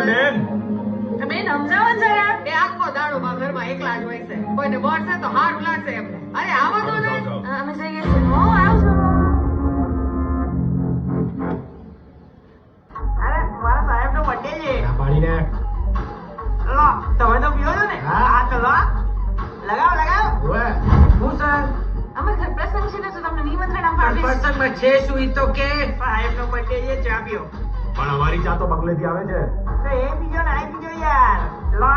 બેન બેન સમજાવો ને જરા. એ આખો દાડો માં ઘરમાં એકલા જ હોય છે. કોઈને મળશે તો હારું લાગશે એમને. અરે આવો તો ને. અમે જઈએ છીએ. હો, આવજો. અરે મારા સાહેબ નો બર્થડે છે. પાડીને લો તમે તો પીવો છો ને. હા તો લો લગાવો. ઓએ હું સર અમે ઘર પ્રસંગ છે ને તો તમને નિમંત્રણ આપીશ. પ્રસંગમાં છે શું ઈ તો કે સાહેબ નો બર્થડે છે ચા પીઓ. પણ અમારી ચા તો બગલેથી આવે છે. તો એ પીજો ને આ પીજો યાર. લો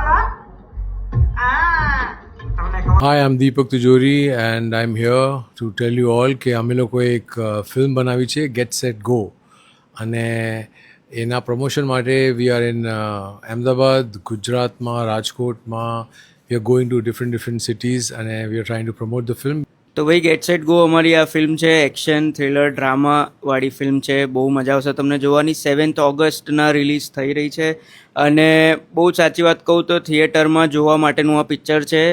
તમને ખબર. Hi, I'm Deepak Tijori and I'm here to tell you all કે અમે લોકોએ એક ફિલ્મ બનાવી છે ગેટ સેટ ગો અને એના પ્રમોશન માટે વી આર ઇન અમદાવાદ, ગુજરાતમાં, રાજકોટમાં. We are going to different cities અને we are trying to promote the film. તો ભાઈ ગેટ સેટ ગો અમારી આ ફિલ્મ છે, એક્શન થ્રિલર ડ્રામાવાળી ફિલ્મ છે. બહુ મજા આવશે તમને જોવાની. 7th ઓગસ્ટના રિલીઝ થઈ રહી છે અને બહુ સાચી વાત કહું તો થિયેટરમાં જોવા માટેનું આ પિક્ચર છે.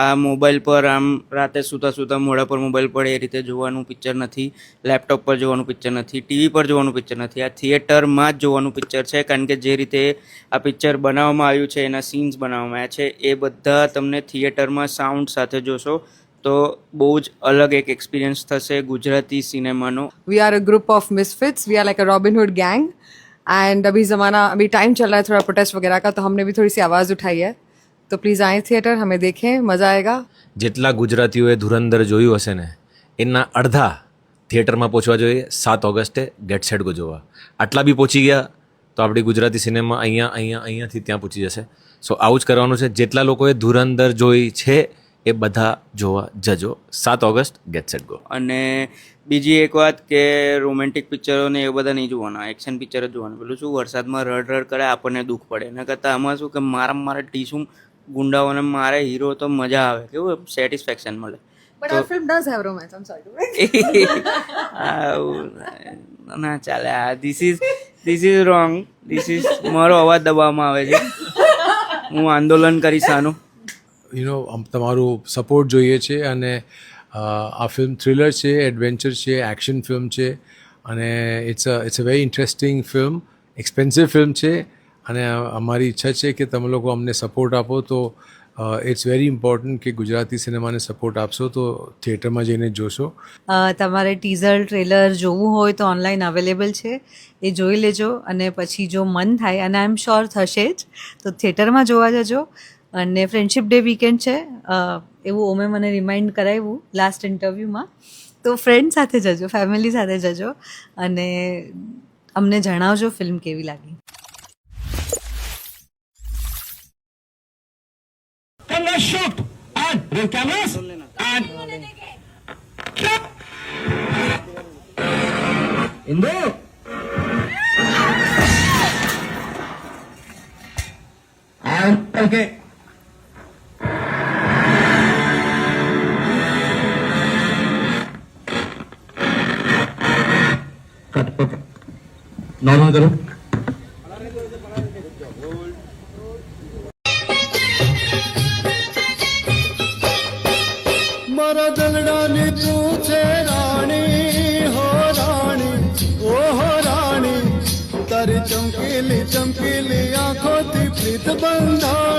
આ મોબાઈલ પર આમ રાતે સૂતા મોડા પર મોબાઈલ પડે એ રીતે જોવાનું પિક્ચર નથી, લેપટોપ પર જોવાનું પિક્ચર નથી, ટીવી પર જોવાનું પિક્ચર નથી. આ થિયેટરમાં જ જોવાનું પિક્ચર છે કારણ કે જે રીતે આ પિક્ચર બનાવવામાં આવ્યું છે, એના સીન્સ બનાવવામાં આવ્યા છે એ બધા તમને થિયેટરમાં સાઉન્ડ સાથે જોશો તો બહુ જ અલગ એક એક્સપિરિયન્સ થશે Gujarati સિનેમાનો. We are a group of misfits. We are like a Robin Hood gang. And अभी टाइम चल रहा है थोड़ा प्रोटेस्ट वगैरह का, तो हमने भी थोड़ी सी आवाज़ उठाई है. तो प्लीज़ आए थिएटर, हमें देखें, मज़ा आएगा. જેટલા ગુજરાતીઓએ ધુરંધર જોયું હશે ને એના અડધા થિયેટરમાં પહોંચવા જોઈએ 7 ઓગસ્ટે ગેટ સેટ ગો જોવા. આટલા બી પહોંચી ગયા તો આપણી ગુજરાતી સિનેમા અહીંયાથી ત્યાં પહોંચી જશે. સો આવું જ કરવાનું છે. જેટલા લોકોએ ધુરંધર જોઈ છે એ બધા જોવા જજો. 7 ઓગસ્ટ ગેટ સેટ ગો. અને બીજી એક વાત કે રોમેન્ટિક પિક્ચરો ને એ બધા નહીં જોવાના, એક્શન પિક્ચર જ જોવાનું. પેલું શું વરસાદમાં રડ કરે આપણને દુઃખ પડે, એના કરતાં આમાં શું કે મારે ટીશું ગુંડાઓને મારે હીરો તો મજા આવે, કેવું સેટિસ્ફેક્શન મળે. But our film does have romance. I'm sorry. ના ચાલે. This is wrong. મારો અવાજ દબાવવામાં આવે છે. હું આંદોલન કરીશ આનું. તમારું સપોર્ટ જોઈએ છે અને આ ફિલ્મ થ્રિલર છે, એડવેન્ચર છે, એક્શન ફિલ્મ છે અને it's a very interesting film. Expensive film છે અને અમારી ઈચ્છા છે કે તમે લોકો અમને સપોર્ટ આપો. તો ઇટ્સ વેરી ઇમ્પોર્ટન્ટ કે ગુજરાતી સિનેમાને સપોર્ટ આપશો તો થિયેટરમાં જઈને જોશો. તમારે ટીઝર ટ્રેલર જોવું હોય તો ઓનલાઈન અવેલેબલ છે, એ જોઈ લેજો અને પછી જો મન થાય અને આઈ એમ શ્યોર થશે જ તો થિયેટરમાં જોવા જજો. અને ફ્રેન્ડશિપ ડે વીકેન્ડ છે એવું ઓમે મને રિમાઇન્ડ કરાવ્યું લાસ્ટ ઇન્ટરવ્યૂમાં. તો ફ્રેન્ડ સાથે જજો, ફેમિલી સાથે જજો અને અમને જણાવજો ફિલ્મ કેવી લાગી. ઓકે નોર્મલ કરો. મારા દલડાની તું છે રાણી હો રાણી ઓ હો રાણી તારી ચમકીલી આંખોથી પ્રીત બંધા